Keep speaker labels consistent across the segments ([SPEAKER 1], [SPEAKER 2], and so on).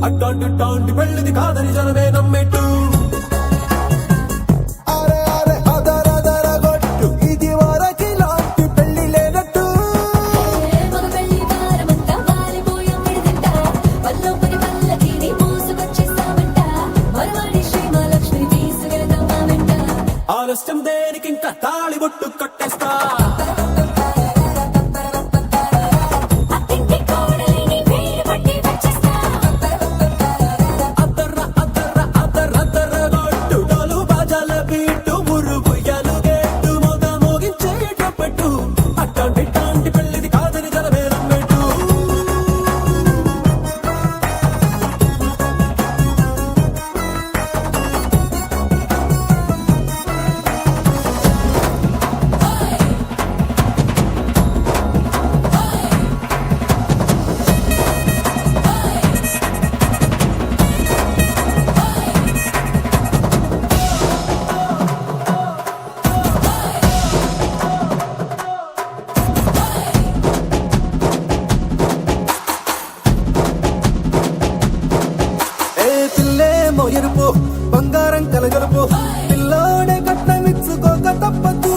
[SPEAKER 1] అడ్డాంటి పెళ్ళిది కాదని జనమే నమ్మెట్టు ఇది వరకి లాంటి పెళ్లి లేనట్టు ఆలస్యం దేనికి ఇంకా తాళి బొట్టు కట్టేస్తా ఎరుపు బంగారం కలగలుపు పిల్లోడే కట్నమిచ్చుకోక తప్పదు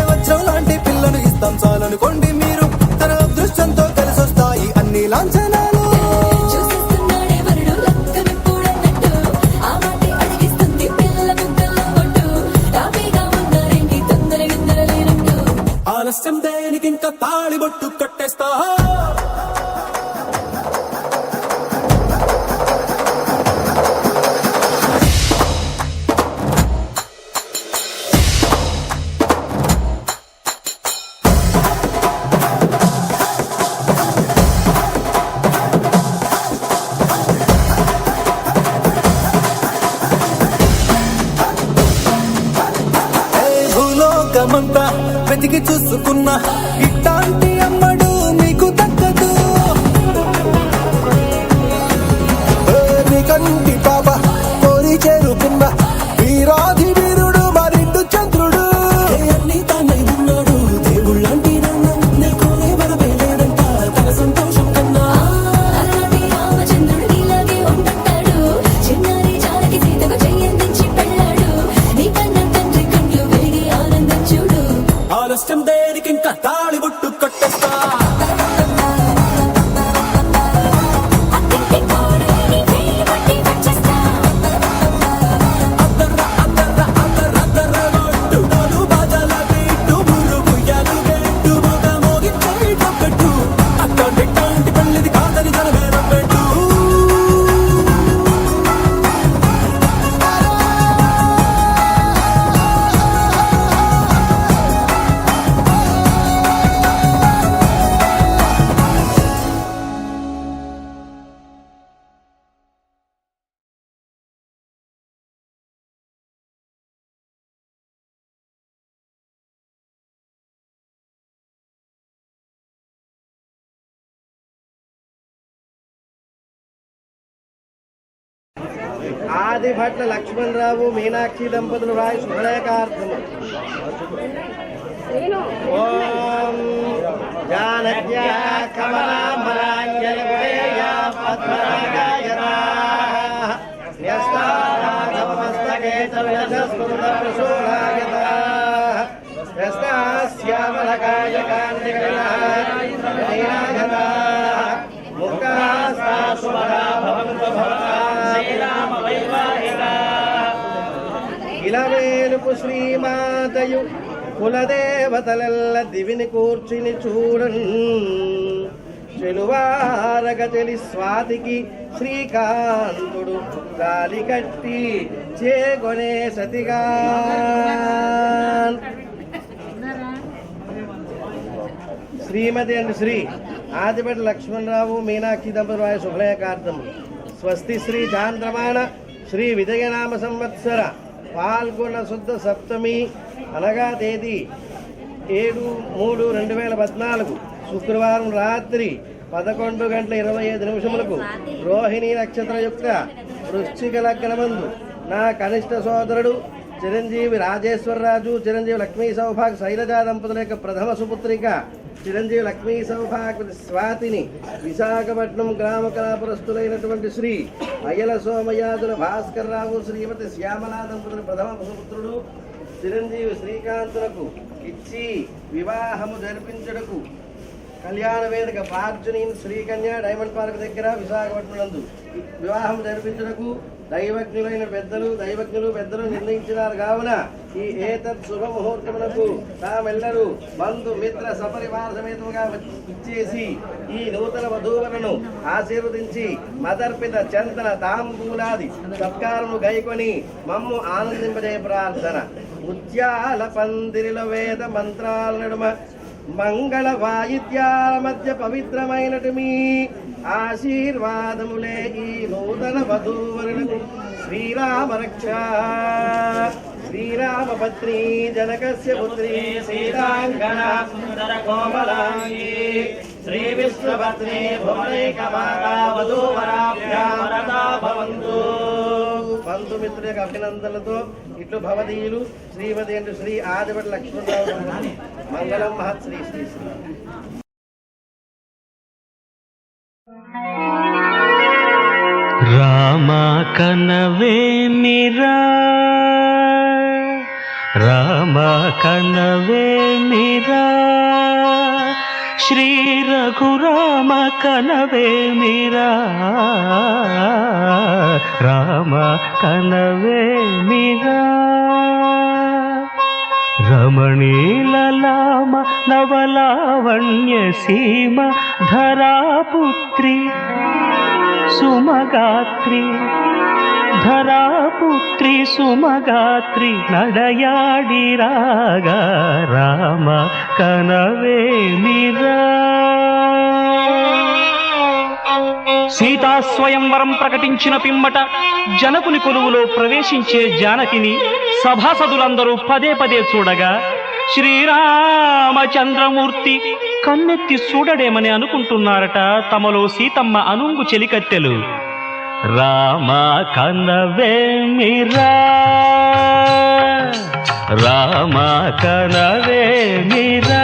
[SPEAKER 1] వజ్రం లాంటి పిల్లను ఇస్తాం చాలనుకోండి మీరు తన అదృష్టంతో కలిసొస్తాయి అన్ని లాంఛనాలు ఆలస్యం దేనికి ఇంకా తాళి బొట్టు కట్టేస్తా భూలోకమంతా వెతికి చూసుకున్నా ఇట్లాంటి అమ్మడు మీకు దక్కదు కంటి పాప కోరి చేరుకున్న వీరాధి వీరుడు మరిండు చంద్రుడు అన్ని తానై ఉన్నాడు దేవుళ్ళంటి నీ కోరే వరమే లేదంట తన సంతోషం కన్నా ఆలస్యం దేనికి ఇంకా తాళి బొట్టు కట్టేస్తా
[SPEAKER 2] ఆదిభట్ల లక్ష్మణరావు మీనాక్షి దంపతులు రాయి శుభలేఖార్థం ఓం జానక్యా కమలాంబరాంజలివేయా పద్మరాగాయతా న్యస్తారాఘవమస్తకే తవిలజస్ఫురదప్రశూలాయతా యస్తాస్యామలకాయ కాంతికైలాయతా ముక్తాస్తా శుభదా భవంతు ఇలవేలుపు శ్రీమాతయు కులదేవతలెల్ల దివిని కూర్చుని చూడన్ చెలువారగ చెలి స్వాతికి శ్రీకాంతుడు గాలి కట్టి ఇచ్చే గొనే సతిగా శ్రీమతి అండ్ శ్రీ ఆదిపేట లక్ష్మణరావు మీనాక్షి దంపతుల వారి శుభలేఖార్థం స్వస్తి శ్రీ చాంద్రమాన శ్రీ విజయనామ సంవత్సర పాల్గొన శుద్ధ సప్తమి అనగా తేదీ 7/3/2014 శుక్రవారం రాత్రి 11:25 రోహిణీ నక్షత్రయుక్త వృశ్చిక లగ్నమందు నా కనిష్ట సోదరుడు చిరంజీవి రాజేశ్వరరాజు చిరంజీవి లక్ష్మీ సౌభాగ్య శైలజా దంపతుల యొక్క ప్రథమ సుపుత్రిక చిరంజీవి లక్ష్మీ సౌభాగ్య స్వాతిని విశాఖపట్నం గ్రామ కళాపురస్తులైనటువంటి శ్రీ అయ్యల సోమయాజుల భాస్కర్ రావు శ్రీమతి శ్యామలా దంపతుల ప్రథమ సుపుత్రుడు చిరంజీవి శ్రీకాంతులకు ఇచ్చి వివాహము జరిపించుటకు కళ్యాణ వేదిక ఫార్చునిన్ శ్రీకన్య డైమండ్ పార్క్ దగ్గర విశాఖపట్నం నందు వివాహం జరిపించుటకు దైవజ్ఞులైన పెద్దలు నిర్ణయించినారు కావున ఈ ఏతత్ శుభముహూర్తమునకు తామెల్లరూ బంధు మిత్ర సపరివార సమేతముగా ఇచ్చేసి ఈ నూతన వధూవరులను ఆశీర్వదించి మదర్పిత చందన తాంబూలాది సత్కారము గైకొని మమ్ము ఆనందింపజేయ ప్రార్థన. ముత్యాల పందిరిలో వేద మంత్రాల నడుమ మంగళ వాయిద్యాల మధ్య పవిత్రమైనటు మీ ఆశీర్వాదములే ఈ నూతన వధూవరులకు శ్రీరామ రక్ష శ్రీరామపత్ని జనకస్య పుత్రి సీతాంగన సుందర కోమలాంగి శ్రీ విష్ణుపత్ని భువనైకమాతా వధూవరాభ్యాం రతా భవంతు. బంధుమిత్రుల యొక్క అభినందనలతో ఇట్లు భవదీయులు శ్రీమతి అంటూ శ్రీ ఆదిపేట లక్ష్మణరావు మంగళం మహత్ శ్రీ శ్రీ శ్రీ.
[SPEAKER 3] రామ కనవేమిరా రామ కనవేమిరా శ్రీ రఘురామ కనవేమిరా రామ కనవేమిరా రమణీలలామ నవలావణ్య సీమ ధరాపుత్రి సుమగాత్రి ధరాపుత్రి సుమగాత్రి నడయాడి రాగా రామ కనవేమిరా. సీతా స్వయంవరం ప్రకటించిన పిమ్మట జనకుని కొలువులో ప్రవేశించే జానకిని సభాసదులందరూ పదే పదే చూడగా శ్రీరామచంద్రమూర్తి కన్నెత్తి చూడడేమని అనుకుంటున్నారట తమలో సీతమ్మ అనుంగు చెలికత్తెలు. రామ కనవేమిరా రామ కనవేమిరా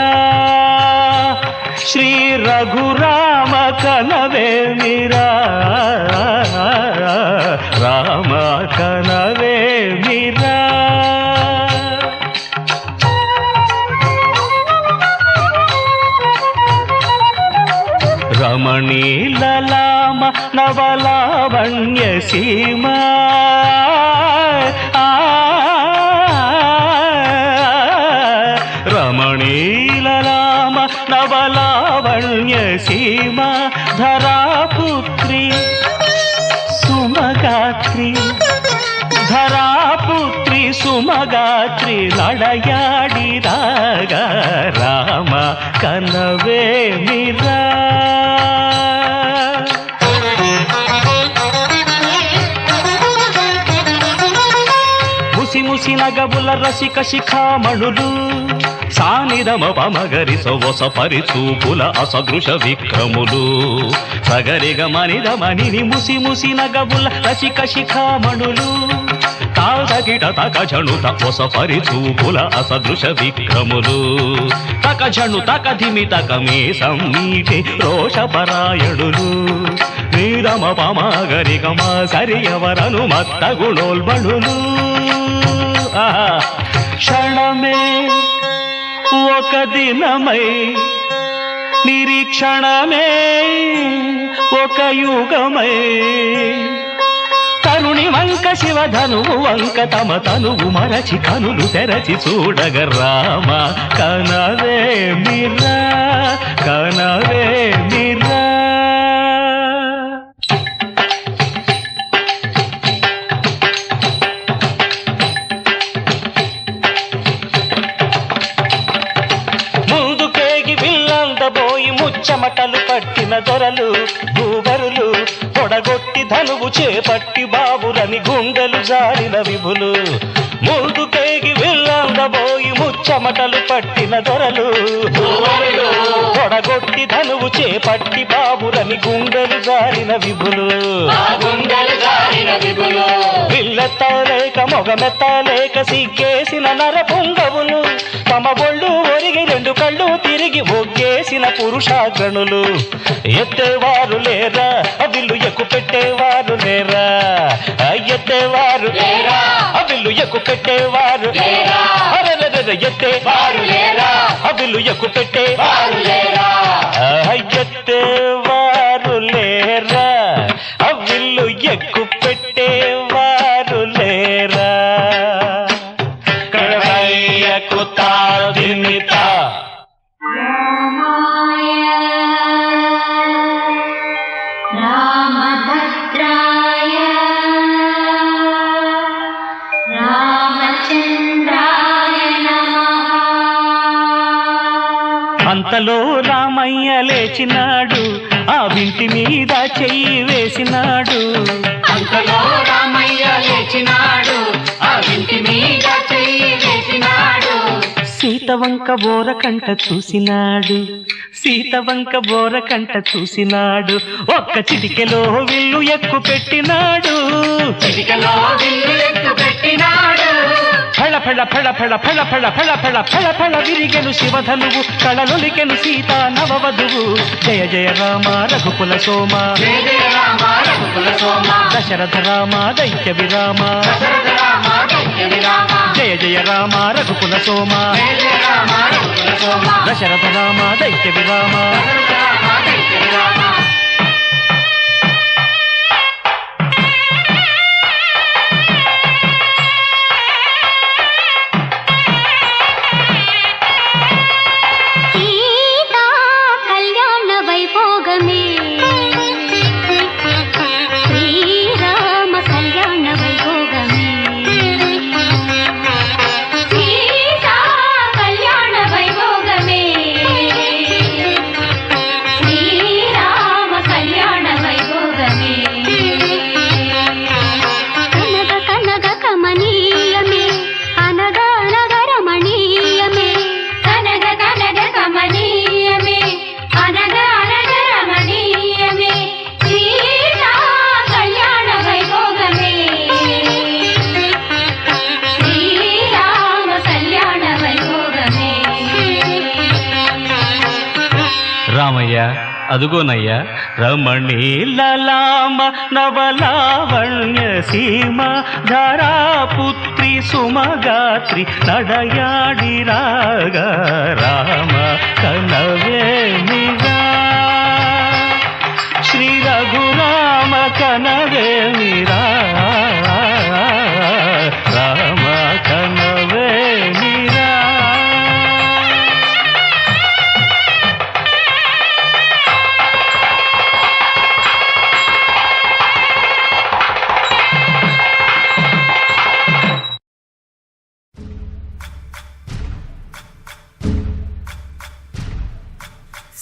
[SPEAKER 3] శ్రీ రఘురామ కనవేమిరా రామ కనవేమిరా. రమణీలలామ నవలావణ్య సీమ రమణీలలామ నవలావణ్య సీమ ధరాపుత్రి సుమగాత్రి ధరాపుత్రి సుమగాత్రి నడయాడి రాగా రామ కనవేమిరా. ముసి ముసి నగబుల రసిక శిఖామణులు సానిదమ పమగరి సొవస పరిచూపుల అసదృశ విక్రములు సగరిగ మనిదమని ముసి ముసి నగబుల రసిక శిఖామణులు తాదగిట తక జణు తపొస పరిచూపుల అసదృశ విక్రములు తక జణు తక ధిమి తక మే సమ్మీటి రోషపరాయణులు నీరమ పమగరి గమ సరియవరను మత్త గుణోల్బణులు. క్షణమే ఒక దినమై నిరీక్షణమే ఒక యుగమై తరుణి వంక శివధనువు వంక తమ తనువు మరచి కనులు తెరచి చూడగ రామ కనవేమిరా కనవేమిరా. ముచ్చమటలు పట్టిన దొరలు భూవరులు పొడగొట్టి ధనువు చేపట్టి బాబురని గుండెలు జారిన విభులు ముందుకేగి విల్లందబోయి ముచ్చమటలు పట్టిన దొరలు పొడగొట్టి ధనువు చేపట్టి బాబురని గుండెలు జారిన విభులు విల్లెత్తలేక మొగమెత్తలేక సిగ్గేసిన నర పొంగవులు తమ ఒళ్ళు ఒరిగి రెండు కళ్ళు తిరిగి ఒగ్గేసిన పురుషాగ్రణులు ఎత్తేవారు లేరా విల్లు ఎక్కు పెట్టేవారు లేరా ఎత్తేవారు విల్లు ఎక్కు పెట్టేవారు ఎత్తేవారు లేరా విల్లు ఎక్కు పెట్టేవారు లేరా ఎత్తేవారు లేరా విల్లు ఎక్కు పెట్టేవారు లేరా కడవయ్యకు తాదిమిత
[SPEAKER 4] రామభద్రాయ రామచంద్రాయ నమః.
[SPEAKER 3] అంతలో రామయ్య లేచినాడు ఆ వింటి మీద చెయ్యి వేసినాడు
[SPEAKER 4] అంతలో రామయ్య లేచినాడు ఆ ఇంటి మీద చెయ్యి వేసినాడు.
[SPEAKER 3] సీతవంక బోరకంట చూసినాడు సీతవంక బోరకంట చూసినాడు ఒక్క చిటికెలో విల్లు ఎక్కు పెట్టినాడు
[SPEAKER 4] చిటికలో విల్లు ఎక్కు పెట్టినాడు.
[SPEAKER 3] ఫళ ఫళ ఫళ ఫళ ఫళ ఫళ ఫళ ఫళ ఫళ ఫళ విరిగెను శివధనువు కళలొలికెను సీతా నవవధువు జయ జయ రామ రఘుకుల సోమ
[SPEAKER 4] జయ జయ రామ రఘుకుల సోమ
[SPEAKER 3] దశరథ రామ దైత్య విరామ
[SPEAKER 4] దశరథ రామ దైత్య విరామ
[SPEAKER 3] జయ జయ రామ రఘుకుల సోమ
[SPEAKER 4] జయ జయ రామ రఘుకుల సోమ
[SPEAKER 3] దశరథ రామ దైత్య విరామ
[SPEAKER 4] దశరథ రామ దైత్య విరామ. సీతా కళ్యాణ వైభోగమే శ్రీరామ కళ్యాణ వైభోగమే సీతా కళ్యాణ వైభోగమే శ్రీరామ కళ్యాణ వైభోగమే కనగ కనగ కమనీయమే అనగ అనగ రమణీయమే కనగ కనగ కమనీయమే అనగ అనగ రమణీయమే సీతా కళ్యాణ వైభోగమే శ్రీరామ కళ్యాణ వైభోగమే.
[SPEAKER 3] రామయ్య అదుగోనయ్యా రమణీలామ నవలావణ్య సీమ ధారాపుత్రి సుమగాత్రి నడయాడి రాగా రామ కనవేమిరా శ్రీ రఘురామ కనవేమిరా రామ కనవేమిరా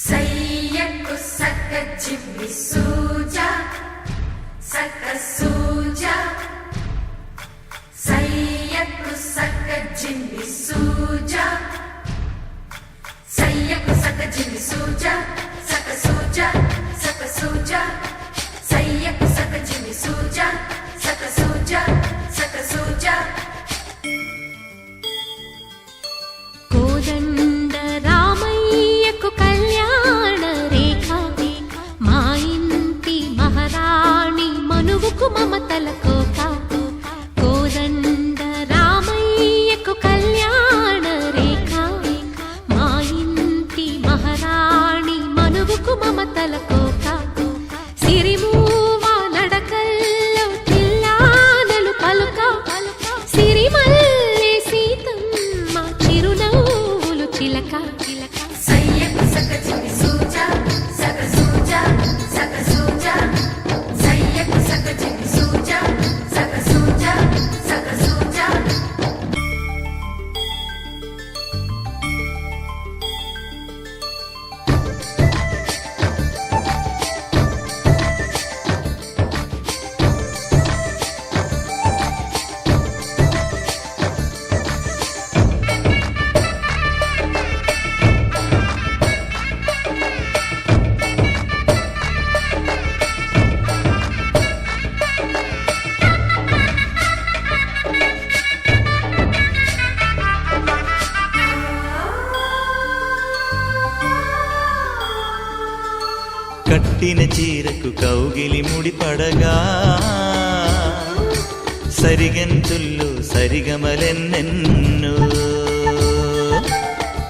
[SPEAKER 5] సయ్యకు సక్క చిమ్మి సూజా సక్క సూజా సయ్యకు సక్క చిమ్మి సూజా సయ్యకు సక్క చిమ్మి సూజా సక్క సూజా సక్క సూజా సయ్యకు సక్క చిమ్మి సూజా సక్క సూజా సక్క సూజా.
[SPEAKER 4] కోదండ రామయ్యకు కళ్యాణ రేఖ మా ఇంటి మహారాణి మనువుకు మమతల కోక. కోదండ రామయ్యకు కళ్యాణ రేఖ మా ఇంటి మహారాణి మనువుకు మమతల కోక. సిరిమూవ నడకల్లో చిల్లానలు పలుక సిరిమల్లె సీతమ్మ చిరునవ్వులు చిలక.
[SPEAKER 5] సయ్యకు సక్క చిమ్మి సూజా సక్క సూజా సక్క సూజా సయ్యకు సక్క చిమ్మి సూజా సక్క సూజా సక్క సూజా.
[SPEAKER 6] కట్టిన చీరకు కౌగిలి ముడిపడగా సరిగంతుల్లో సరిగమలెన్నెన్నో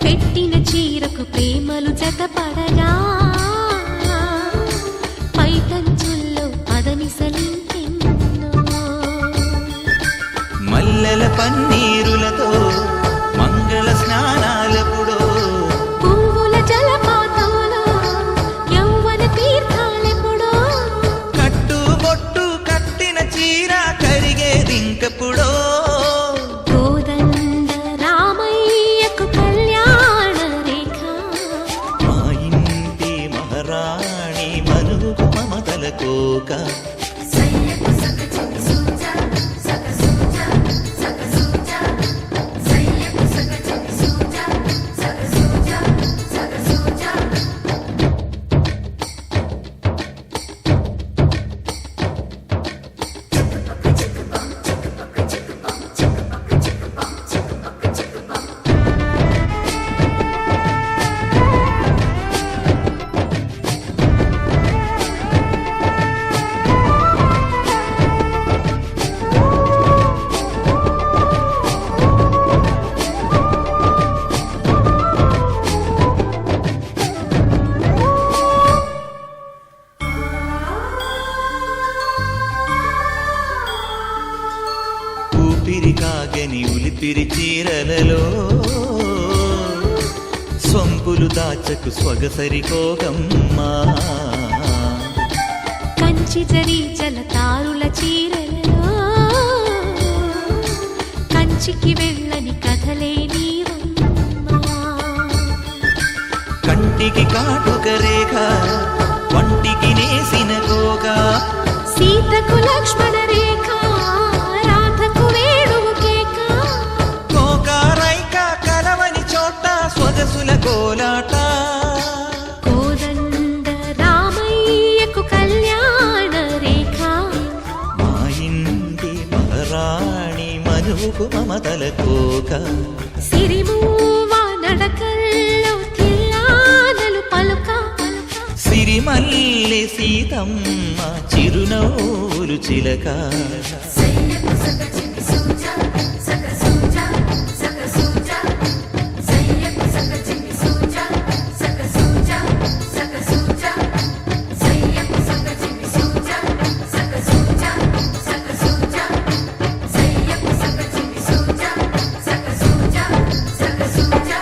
[SPEAKER 4] పెట్టిన చీరకు ప్రేమలు జతపడగా పైకంచుల్లో పదనిసలింకెన్నో
[SPEAKER 6] మల్లెల పన్నీరులతో మంగళ స్నానాలెప్పుడో
[SPEAKER 4] పువ్వుల జలపాతంలో యౌవన తీర్థాలెప్పుడో
[SPEAKER 6] కట్టుబొట్టు కట్టిన చీర కరిగేదింకప్పుడో
[SPEAKER 4] కోదండ రామయ్యకు కళ్యాణ రేఖ
[SPEAKER 6] మా ఇంటి మహారాణి మనుగు మమతల కోక
[SPEAKER 5] సయ్యకు సక చిన్ని సూజా సక సూజా సక సూజా సయ్యకు సక చిన్ని సూజా సక సూజా సక సూజా
[SPEAKER 6] ఊపిరి కాగని ఉలిపిరి చీరలలో సొంపులు దాచకు స్వగసరి కోగమ్మా
[SPEAKER 4] కంచి జరి జలతారుల చీరలలో కంచికి వెళ్ళని కథలే నీవమ్మా
[SPEAKER 6] కంటికి కాటుక రేఖ వంటికి నేసిన కోగా
[SPEAKER 4] సీతకు లక్ష్మణ రేఖ రాధకు వేణువు కేక
[SPEAKER 6] కోకారైక కలవని చోట స్వగసుల కోలాట
[SPEAKER 4] కోదండ రామయ్యకు కళ్యాణ రేఖ
[SPEAKER 6] మా ఇంటి మహారాణి మనువుకు మమతల కోక
[SPEAKER 4] సిరిమూవ నడకల్లో తిల్లానలు పలుక
[SPEAKER 6] సిరిమల్లె సీతమ్మ చిరునవ్వులు చిలక
[SPEAKER 5] సయ్యకు సక చిన్ని సూజా సక సూజా సక సూజా సయ్యకు సక చిన్ని సూజా సక సూజా సక సూజా సయ్యకు సక చిన్ని సూజా సక సూజా సక సూజా సయ్యకు సక చిన్ని సూజా సక సూజా సక సూజా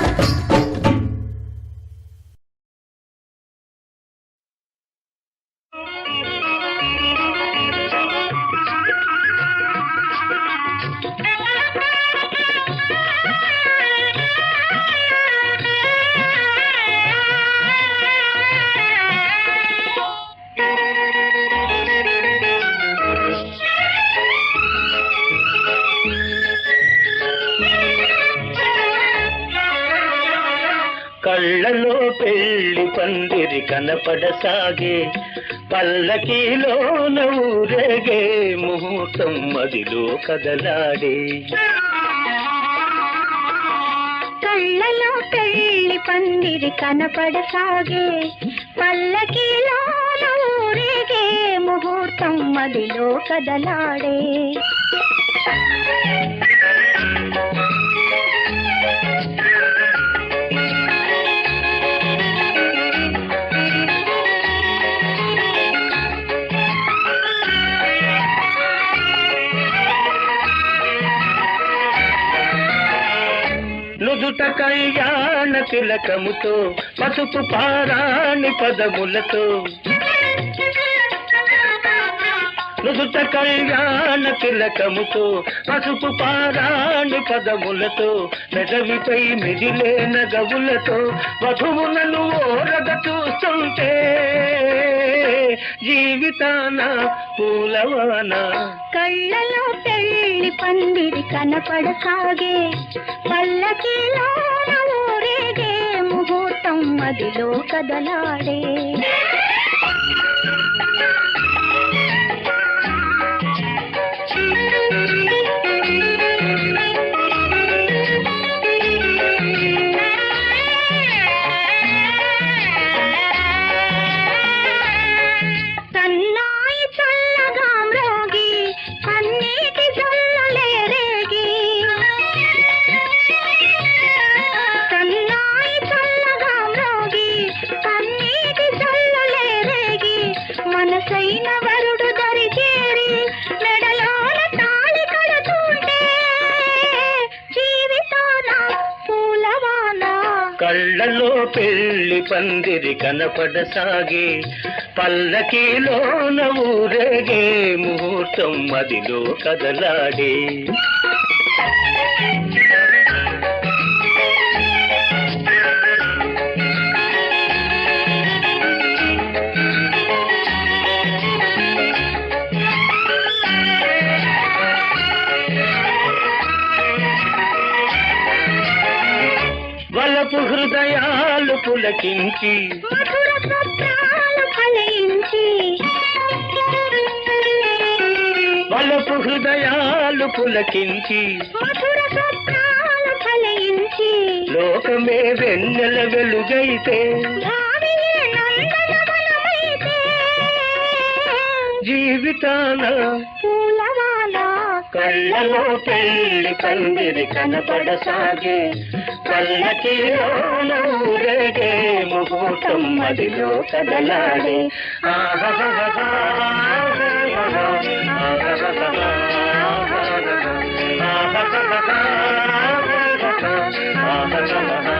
[SPEAKER 3] కళ్ళలో పెళ్లి పందిరి కనపడసాగే పల్లకీలోన ఊరేగే ముహూర్తం మదిలో కదలాడే
[SPEAKER 7] కళ్ళలో పెళ్లి పందిరి కనపడసాగే పల్లకిలో ఊరేగే ముహూర్తం మదిలో కదలాడే
[SPEAKER 3] నుదుట కళ్యాణ తిలకముతో పసుపు పారాణి పదములతో నుదుట కళ్యాణ తిలకముతో పసుపు పారాణి పదములతో పెదవిపై మిదిలే నగవులతో వధువులను ఓరగ చూస్తుంటే జీవితాన పూలవాన
[SPEAKER 7] కళ్ళలో పెళ్లి పందిరి కనపడసాగే పల్లకిలో ఊరేగే ముహూర్తం మదిలో కదలాడే అయిన వరుడు దరి చేరి మెడలోన తాళి కడుతుంటే జీవితాన పూలవాన
[SPEAKER 3] కళ్ళలో పెళ్లి పందిరి కనపడసాగే పల్లకీలోన ఊరేగే ముహూర్తం మదిలో కదలాడే వలపు హృదయాలు పులకించి
[SPEAKER 7] మధుర స్వప్నాలు ఫలించి
[SPEAKER 3] వలపు హృదయాలు పులకించి
[SPEAKER 7] మధుర స్వప్నాలు ఫలించి
[SPEAKER 3] లోకమే వెన్నెల వెలుగైతే
[SPEAKER 7] భావియే నందనవనమైతే
[SPEAKER 3] జీవితాన
[SPEAKER 7] పూలవాన
[SPEAKER 3] కళ్ళలో పెళ్లి పందిరి కనపడసాగే పల్లకీలోన ఊరేగే ముహూర్తం మదిలో కదలాడే ఆహాహాహా, ఆహాహాహా, ఆహాహాహా, ఆహాహాహా.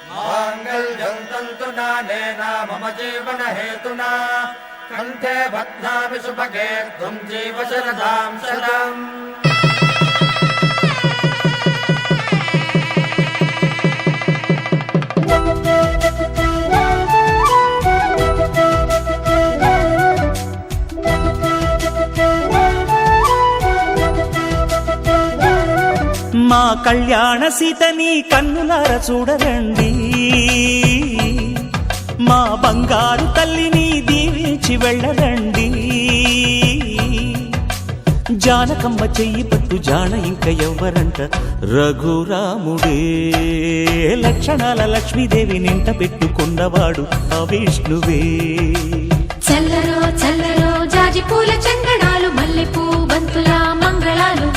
[SPEAKER 2] माङ्गल्यं तन्तुनानेन मम जीवन हेतुना कण्ठे बध्नामि सुभगे त्वं जीव शरदां शरम्
[SPEAKER 6] మా కళ్యాణ సీతని కన్నులార చూడరండి మా బంగారు తల్లిని దీవించి వెళ్ళరండి జానకమ్మ చెయ్యి పట్టు జాన ఇంక ఎవ్వరంట రఘురాముడే లక్షణాల లక్ష్మీదేవి నింట పెట్టుకున్నవాడు ఆ విష్ణువే
[SPEAKER 4] చల్లరో చల్లరో జాజి పూల చందనాలు మల్లెపూ బంతుల మంగళాలు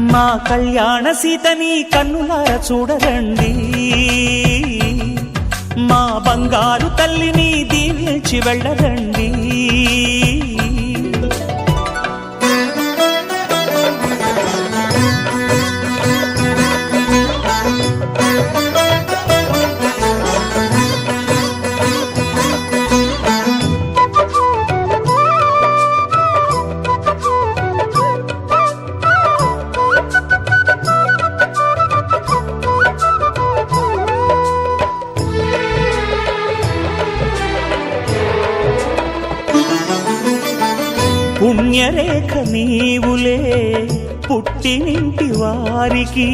[SPEAKER 6] మా కళ్యాణ సీతని కన్నులార చూడరండి మా బంగారు తల్లిని దీవించి వెళ్ళరండి పుణ్యరేఖ నీవులే పుట్టినింటి వారికి